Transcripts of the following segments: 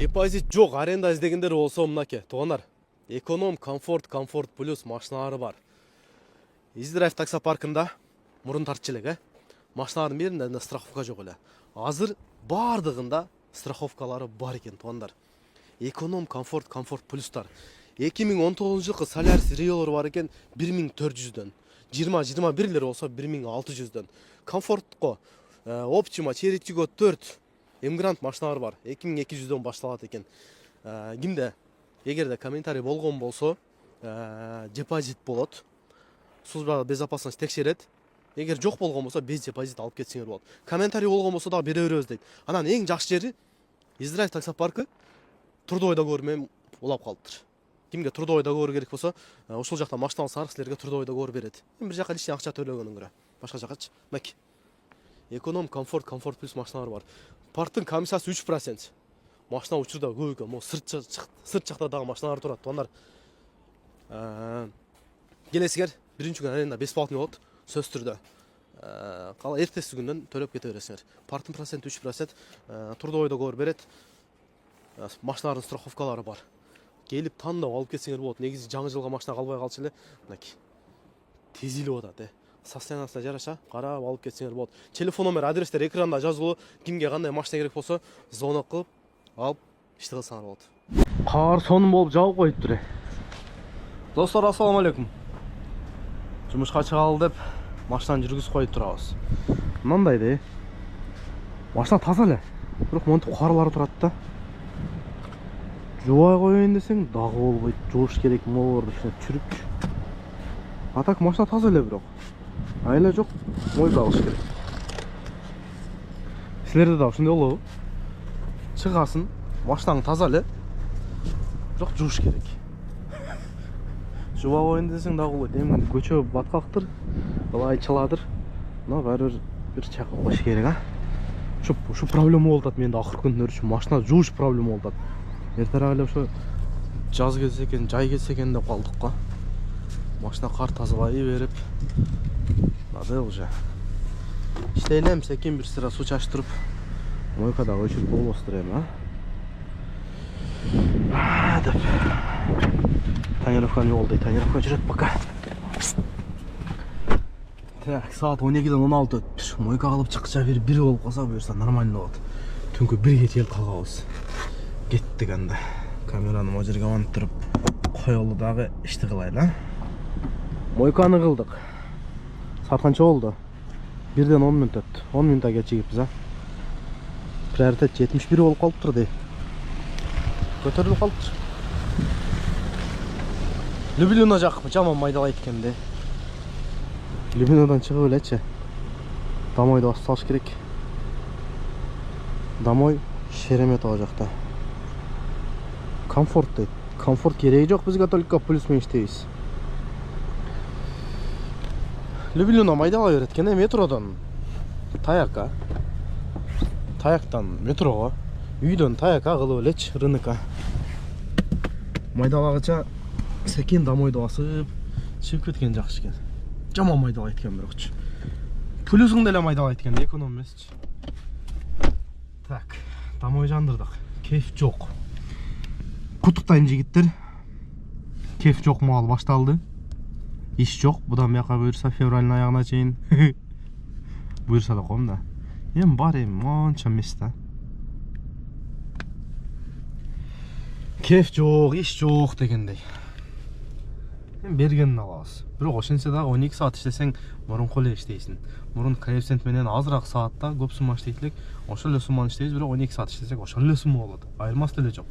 Депозит жоқ, аренда іздегендер болса мынаке. Туғандар, эконом, комфорт плюс машиналары бар. Издрайв таксопаркында мұрын тартчылық, машиналардың берінде страховка жоқ эле. Азыр бардығында страховкалары бар екен, туғандар. Эконом, комфорт плюстар. 2019 жылғы Солярис Риолор бар екен 1400-ден. 20-21-лер болса 1600-ден. Комфортко, Optima, Cherry-Tiggo 4, Emgrand машиналар бар. 2200-ден башталат екен. Кимде эгерде комментарий болгон болсо, депозит болот. Служба безопасность текшерет. Эгер жок болгон болсо без депозит алып кетсеңер болот. Комментарий болгон болсо да бере беребиз дейт. Анан эң жакшы жери Издрайв таксопаркы трудовойдо көрмөй улап калыптыр. Кимге трудовойдо көрүү керек болсо, ошол жакта машина алсаңар силерге трудовойдо көрүп берет. Бир жака лишний акча төлөгөнүн көрө. Башка жакачы. Мек. Эконом, комфорт плюс машиналар бар. Парктын комиссиясы 3%. Машина учурда көп экен. Могу сырт жакта дагы машиналар турат. Ондар келесиңер, биринчи күн аренда бесплатный болот, сөз түрдө. Кала эртеси күндөн төлөп кете бересиңер. Парктын проценти 3%, трудовойдо көрүп берет. Машиналардын страховкалары бар. Келип тандап алып кетсеңер болот. Негизи жаңы жылга машина калбай калчу эле. Мынакей. Тезилип атат, Состояниесине жараша карап алып кетсеңер болот. Телефон номер, адрестер экранда жазылуу. Кимге кандай машина керек болсо, звонок кылып алып ишти кылсаңар болот. Кар сонун болуп жауып коюптур. Достор, ассаламу алейкум. Жумушка чыгалы деп машинаны жүргүзүп коюп турабыз. Мындайда машина таза эле. Бирок монтип карлары турат да. Жуай коюн десең дагы болбойт. Жууш керек, моорду чүрүп. А так машина таза эле бирок. Айла жок, мойга алыш керек. Силерде да ушундай болобу? Чыгасын, машинаң таза эле. Бирок жууш керек. Жуа коюн десең дагы болбойт. Эми көчө баткактыр, былай чаладыр. Мына баары бир чакып коюш керек, Ушу проблема болуп атат менде акыркы күндөр үчүн. Машина жууш проблема болуп атат. Эртерээк эле ошо жаз келсе экен, жай келсе экен деп калдык го. Машина кар тазалай берип, надо уже. Иштейлем, секин бир сыра суу чачтырып, мойкада өчүрүп болбостур эми, деп. Тонировканы жоготтой, тонировка жүрөт пока. Так, саат 12-ден 16 өттүр. Мойка кылып чыкча бир болуп калса, буюрса нормально болот. Түнкү 1-ге чейин калганбыз. Кеттик анда. Камераны могу жерге монтуп коелу дагы ишти кылайлы. Мойканы кылдык. Саат канча болду? 1-ден 10 мүнөт өттү. 10 мүнөткө кечигиппиз, Приоритет 71 болуп калыптыр дей. Көтөрүлүп калыптыр. Любилино жак жаман майдалайт экен де. Любилинодан чыгып элечи. Домойду басып салыш керек. Домой Шереметово жакта. Комфорт дейт. Комфорт кереги жок, бизге только плюс-мен иштейбиз. Любилино майдалай берет экен, метродон таяк, Таяктан метрого, үйдөн таяка кылып элечи, рынокко. Майдалагыча секин домойду басып, чыгып кеткен жакшы экен. Жаман майдалайт экен бирокчу. Плюсуң деле майдалайт экен, эконом эмесчи. Так, домой жандырдык. Кайф жок. Куттуктайм жигиттер. Кайф жок, маал башталды. Иш жок, будан бияка буюрса февралдын аягына чейин. Буюрса да коем да. Эми бар монча места. Кайф жок, иш жок дегендей. Эми бергенин алабыз. Бирок ошентсе дагы 12 саат иштесең, мурунку эле иштейсиң. Мурун коэффициент менен азыраак саатта көп сумма иштейт, ошол эле сумманы иштейбиз, бирок 12 саат иштесек ошол эле сумма болот. Айырмасы деле жок.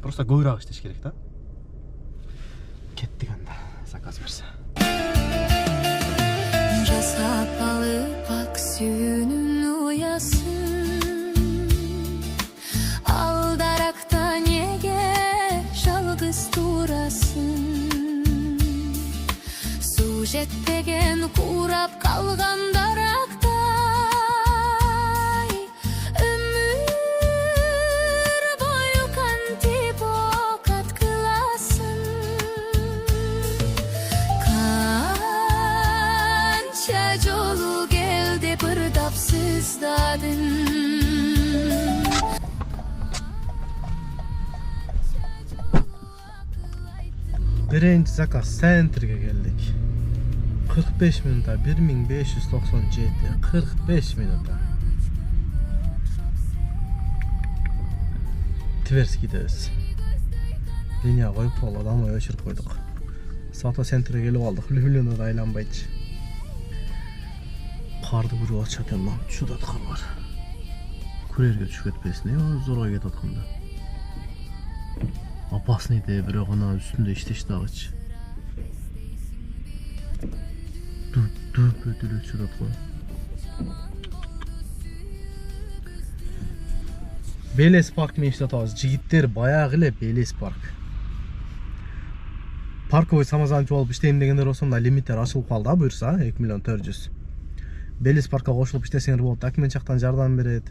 Просто көбүрөөк иштеш керек да. Кеттик анда. Заказ берсе. Жасап алып ак сүйүүнүн уясын, алдаракта неге жалгыз турасың? Суу жетпеген курап калган дарактай, өмүр бою кантип окат кыласың? Жолу келди бырдап сыздадың. Birinci zakaz Center'e geldik. 45 minuta 1597 45 minuta. Ters gideriz. Linya koyup oladı ama öşürüp koyduk. Sata Center'e gelip aldık. Lülüne de aylanbaydı. Kardı buru açarken lan. Şu da kar var. Kurerge düşüp etmesine ya zora get atkanda. Опасный bir ona üstünde işte ağaç. Dur ödülü çırap var. Beles Park mı işletimiz? Jigitler bayağı ile Beles Park. Parkoy Samazançı olup işteyim olsam da limitler açılıp kaldı buyursa 2 milyon 400. Beles Park'a koşulup iştesenger bolup Akmençak'tan jardan berет.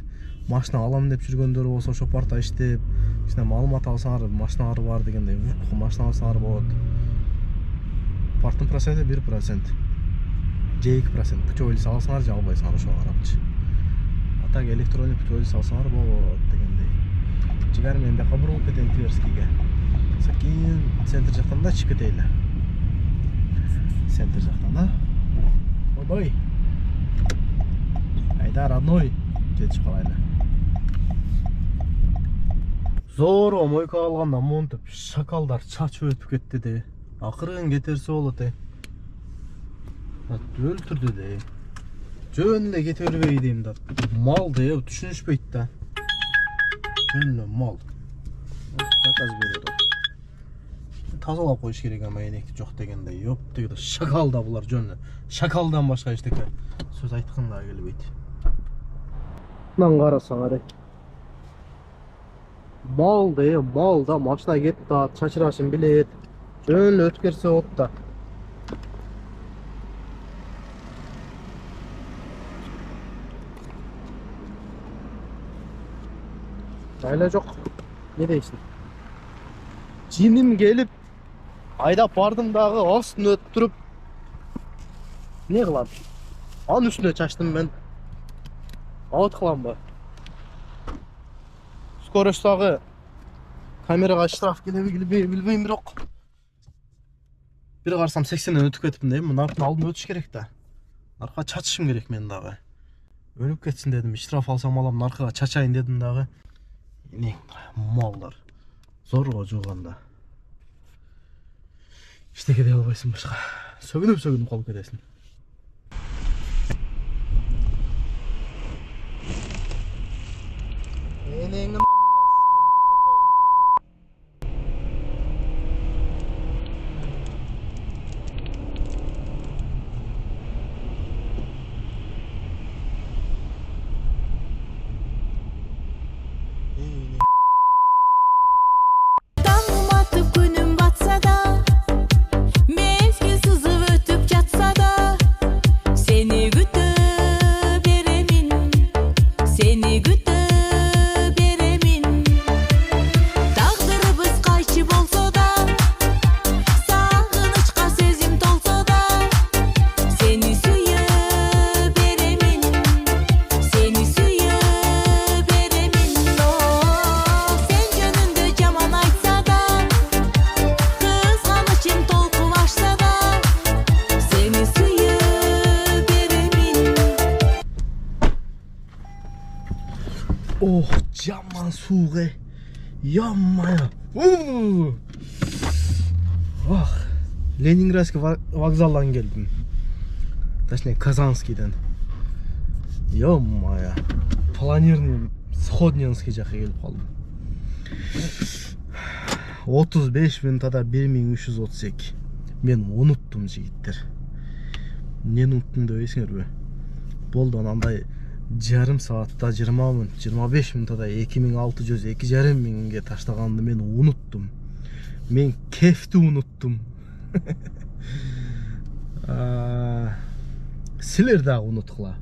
Maşina alam dep жүргөндөр болсо шопарта иштеп, ичине маалымат алсаңар, машиналар бар дегендей, машина алсаңар болот. Парктын проценти 1%. Же 2%. Путевый алсаңар, же албайсыңар ошого карапчы. Атак электрондук путевый алсаңар болот дегендей. Жигер мен бияка бурулуп кетем Тверскийге. Кийин центр жактан да чыгып кетели. Центр жактан да. Ойбой. Айда, родной. Жетип калайлы. Зор мойка алганда монтуп шакалдар чачып өтүп кетти де. Акырын кетерсе болот э. Өлтүрдү де. Жөн эле кете бербей дейм да. Мал де түшүнүшпөйт да. Жөн эле мал. Заказ берет. Тазалап коюш керек ама энекти жок дегендей. Жоп дегенде шакал да булар жөн эле. Шакалдан башка эчтеке сөз айткан да келбейт. Мындан карасаңар. Mal da maçına git da çaçırasın bilet. Жөн өткөрсө болот да. Ayla жок. Ne дейсиң? Jinim gelip айдап бардым дагы астын өттүрүп. Не кылам? Анын үстүнө чачтым мен. Аут кыламбы? Скоростагы камерага штраф келеби билбейм бирок. Бир карасам 80ден өтүп кетипмин дейм. Мынартын алдын өтүш керек да. Аркага чачышым керек мен дагы. Өлүп кетсин дедим. Штраф алсам алам, аркага чачайын дедим дагы. Не малдар. Зорго жууганда. Иштеке дей албайсың башка. Сөгүнүп калып кетесиң. Enengni Dağım atıp günüm batsa da, mevki sızıp ötüp çatsa da, seni gütüp beremin, seni gütüp beremin. Taqdırыбыз qayçı bolsa da, sağınычка sezim tolsa da, seni suyup beremin, seni suyup beremin. Oh, sen jönündө jaman aytsa da, kızганычым толкулашса da, seni suyup beremin. Oh, jaman suğe. Yanma ya. Ah, Leningradski vokzaldan geldim. Точнее, Казанскийден. Yanma ya. Планирный, Сходненский жака келип калдым. 35 минутада 1332. Мен уnuttум жигиттер. Эмнени уnuttум дебейсиңерби? Болду андай жарым саатта 20 минут, 25 минутада 2600, 2,5 миңге таштаганды мен уnuttум. Мен кефти уnuttум. Силер дагы унуткула.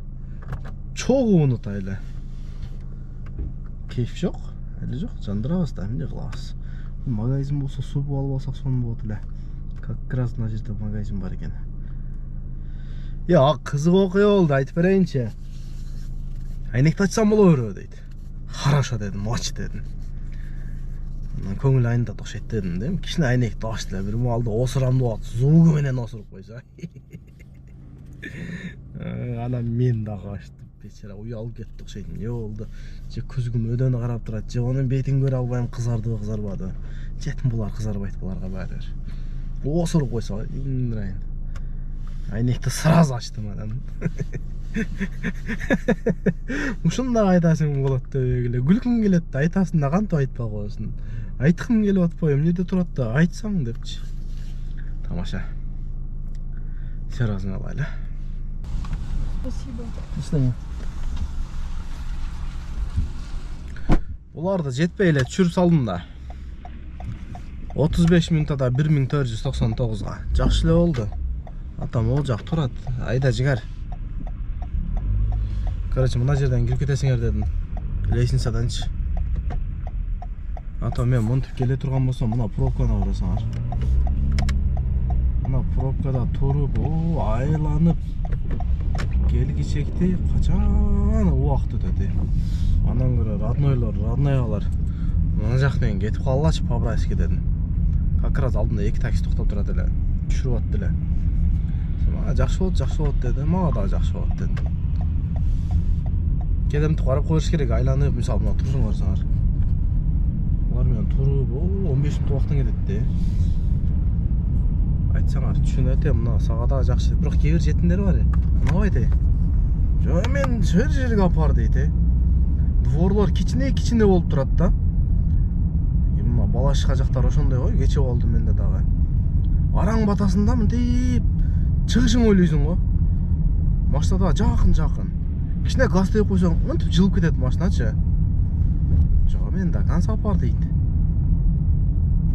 Чогуу унутайлы. Кеф жок, эле жок, жандырабыз да, эмне кылабыз? Магазин болсо суу алып алсак сонун болот эле. Как раз мына жерде магазин бар экен. Я, кызык окуя болду, айтып берейинчи. Айнекти ачсам боло береби дейт. Хорошо дедим, ач дедим. көңіл айында окшойт дедим да. Кичине айнекти ачты эле, бир маалда осурамды убакыт зуугу менен осуруп койсо. Анан мен дагы ачтым. Бечара уялып кетти окшойт. Не болду? Же көзгүм өдөнү карап турат, же анын бетин көрө албайм, кызардыбы, кызарбады. Жетим булар кызарбайт, буларга баары. Осуруп койсо, индирайын. Айнекти сразу ачтым анан. Ушундай айтасың болот деп эле күлкүм келет да, айтасың да кантип айтпай коесуң. Айткым келип атпайбы, эмнеде турат да, айтсаң депчи. Тамаша. Все разные алайлы. Спасибо. Ислам. Буларды жетпей эле түшүрүп салдым да. 35 минутада 1499га. Жакшы эле болду. Атам ол жак турат. Айда жигер. Короче, мына жерден кирип кетесиңер дедим. Лестницаданчы. Атам мен монтип келе турган болсом, мына пробканы карасаңар. Мына пробкада туруп, айланып келгичекти качан убакыт өтөт. Анан көрө роднойлар. Мына жак менен кетип калгачы по-братски дедим. Как раз алдында 2 такси токтоп турат эле. Түшүрүп атты эле. Мага жакшы болот деди. Мага да жакшы болот деди. Кедемди карап коюш керек, айланып, мисалы мына турсуң карасаңар. Булар менен туруп, 15 минут убактың кетет да. Айтсаңар, түшүнөт, мына сага да жакшы. Бирок кээ бир жетимдер бар. Анабайт. Жо мен жер жерге апар дейт. Дворлор кичине болуп турат да. Мына балашка жактар ошондой го, кече болду менде дагы. Араң батасында мынтип чыгышың ойлойсуң го. Машинада жакын. Кичине газ теп койсоң, мынтип жылып кетет машиначы. Жо мен да канса апар дейт.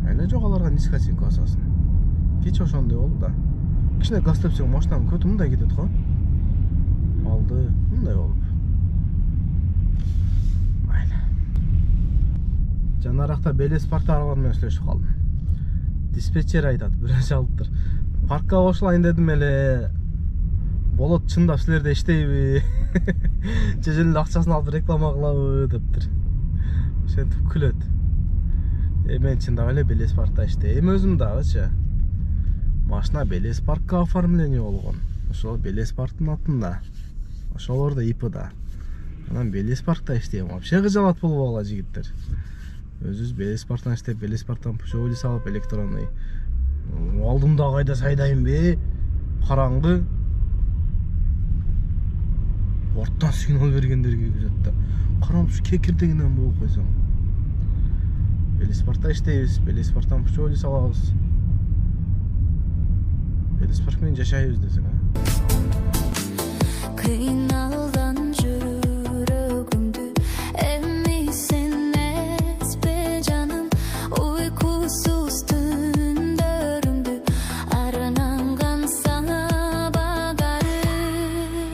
Айла жок аларга низкоценка басасың. Кече ошондой болду да. Кичине газ тепсең машинанын көтү мындай кетет го. Алды, мындай болуп. Майла. Жанаракта Белес паркта аралар менен сүйлөшүп калдым. Диспетчер айтат, биринчи алыптыр. Паркка кошулайын дедим эле. Болот, чындап силерде иштейби? Жежелин акчасын алып реклама кылабы дептир. Ошентип күлөт. Мен чындап эле Белес паркта иштейм өзүм дагычы. Машина Белес паркка оформление болгон. Ошол Белес парктын атында. Ошолордо ИП-да. Анан Белес паркта иштейм. Вообще кыжалат болбогула жигиттер. Өзүбүз Белес парктан иштеп, Белес парктан пушоли салып электронный. Алдымда кайда сайдайм бе? Караңгы. Орттан сигнал бергендерге күзөт да. Карам ушу кекирдегинен болуп койсоң. Белес паркта иштейбиз, Белес парктан пушоли салабыз. Белес парк менен жашайбыз десең. Kıyналган жүрөгүмдү эми сен эспе жаным, уйкусуз түндөрүмдү арнанган сага багарым.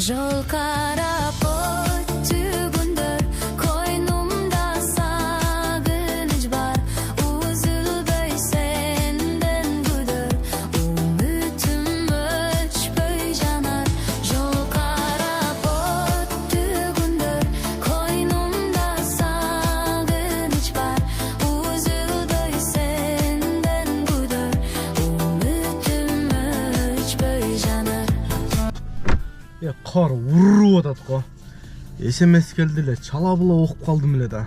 Жол карап өтүгүндөр койнумда сагыныч бар, үзүлбөй сенден күдөр, үмүтүм өчпөй жанар. Жол карап өтүгүндөр койнумда сагыныч бар, үзүлбөй сенден күдөр, үмүтүм өчпөй жанар. Кар уруп атат го. СМС келди эле, чалабыла окуп калдым эле да.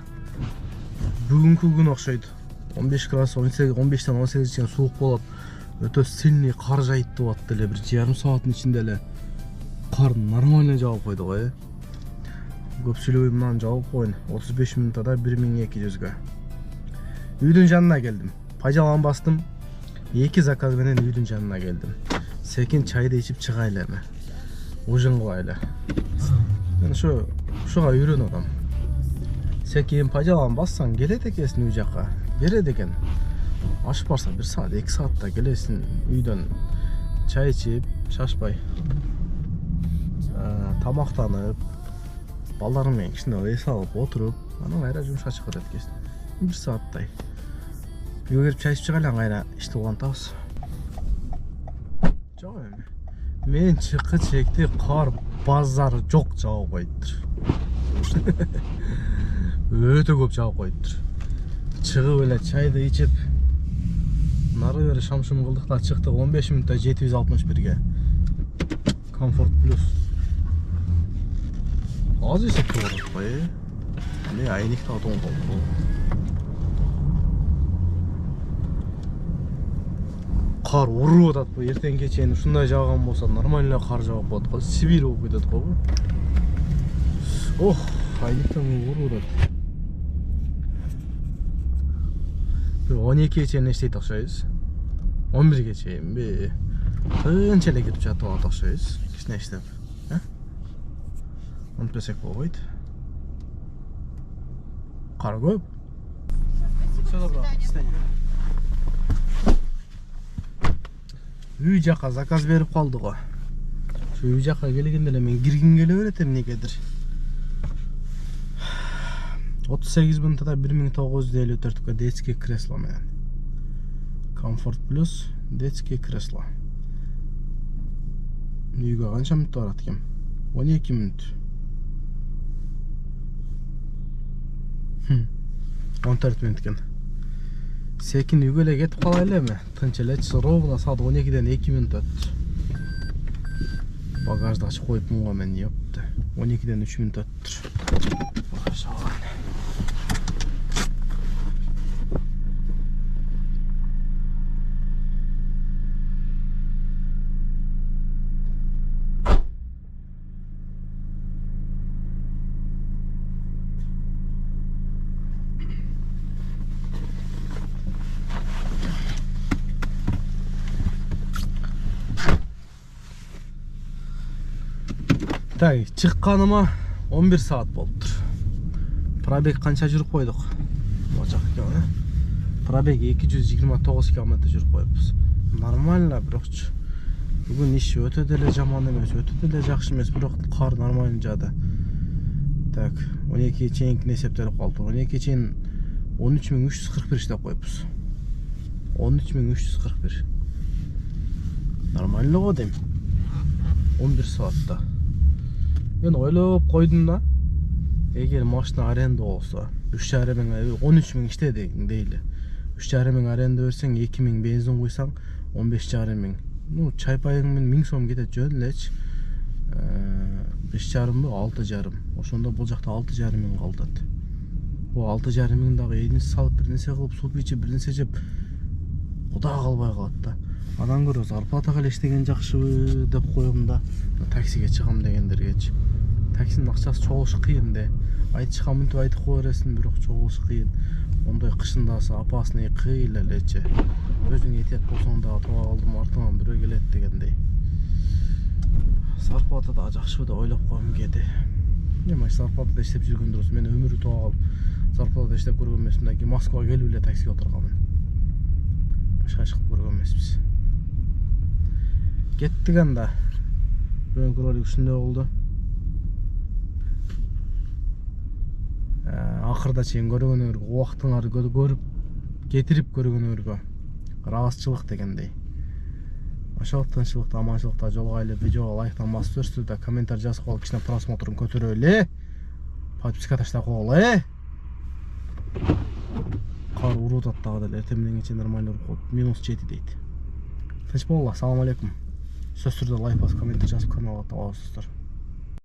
Бүгүнкү күн окшойт. 15 градус, 15-тен 18 чейин суук болот. Өтө сильный кар жайып атты эле, бир жарым сааттын ичинде эле кар нормально жаап койду го. Көпчүлүгү мынаны жаап коюн. 35 минутада 1200га. Үйдүн жанына келдим. Пажалан бастым. 2 заказ менен үйдүн жанына келдим. Секин чайды ичип чыгайлы эми. Ужин кылайлы. Мен ушуга үйрөнүп атам. Секин пажалан бассаң келет экенсиң үй жакка. Берет экен. Ашып барса 1 саат, 2 саатта келесиң үйдөн. Чай ичип, шашпай. Тамактанып, балдарым менен кичине эс алып отуруп, анан кайра жумушка чыгып кетет экенсиң. 1 сааттай. Үйгө келип чай ичип чыгайлы, кайра ишти улантабыз. Жок эми. Мен чыккы чекти кар базар жок жаап коюптур. Өтө көп жаап коюптур. Чыгып эле чайды ичип нары бери шамшым кылдык да чыктык 15 мүнөттө 761ге. Комфорт плюс. Az esek doğru koy. Ne aynik da doğru oldu. Kar urup atat bu erten keçen ушундай жааган болсо нормально кар жаап болот го. Сибир болуп кетет го. Ох, ayniктан уруп атат. 12-ге чейин иштейт окшойбуз. 11-ге чейинби? Кынча эле кетип жатып атат окшойбуз. Кичине иштеп. Unutmasak болбойт. Кар көп. Все добро. Үй жака заказ берип калды го. Şu үй жака келгенде эле мен киргим келе берет эмнегедир. 38 мынтада 1954 детский кресло менен. Комфорт плюс детский кресло. Үйгө канча мүнөт барат экен? 12 мүнөт. 14 мүнөт экен. Секин үйгө эле кетип калайлы эми. Тынч эле ровно саат 12ден 2 мүнөт өттү. Багажды ачып коюпмун го мен, ёпты. 12ден 3 мүнөт өттү. Так, чыкканыма 11 saat болуптур. Пробег канча жүрүп койдук? Бачак экен, Пробег 229 км жүрүп коюпбуз. Нормально, бирокчу. Бүгүн иш өтө деле жаман эмес, өтө деле жакшы эмес, бирок кар нормально жаады. Так, 12 чейинкини эсептелип калды. 12 чейин 13341 иштеп коюпбуз. 13341. Нормально го дейм. 11 saatта. Мен ойлоп койдум да. Эгер машина аренда болсо, 3,5 миң, 13 миң иште дейли. 3,5 миң аренда берсең, 2 миң бензин куйсаң, 15,5 миң. Ну, чай пайың мен 1000 сом кетет жөн элечи. 5,5 миң, 6,5. Ошондо бул жакта 6,5 миң калдат. Бул 6,5 миң дагы эдинсе салып, бир нерсе кылып, суп ичип, бир нерсе жеп, куда калбай калат да. Андан көрө зарплатага эле иштеген жакшыбы деп коем да. Таксиге чыгам дегендергечи. Таксинин акчасы чогулуш кыйын да. Айтышка мынтип айтып кое бересиң, бирок чогулуш кыйын. Ондай кышындасы опасный кыйла элечи. Өзүң этият болсоң дагы туга калдым, артыңан бирөө келет дегендей. Зарплата да жакшыбы деп ойлоп коем кээде. Эми зарплатада иштеп жүргөн дурус. Мен өмүрү туга калып зарплатада иштеп көргөн эмесмин да. Москвага келип эле таксиге отурганмын. Башка иш кылып көргөн эмеспиз. Кеттик анда. Бүгүнкү ролик ушундай болду. Акырда чейин көргөнүңөргө, убактыңарды көрүп, кетирип көргөнүңөргө ыраазычылык дегендей. Ошол тынччылыкта, аманчылыкта жолугайлы. Видеого лайктан басып көрсөтү да, комментарий жазып коюп, кичине просмотрун көтөрөлү. Подписка таштап койгула. Кар уруп атат дагы деле, эртең менен кечээ нормально уруп, -7 дейт. Тынч болгула, салам алейкум. Сөз түрдө лайк басып, комментарий жазып каналга абал болуңуздар.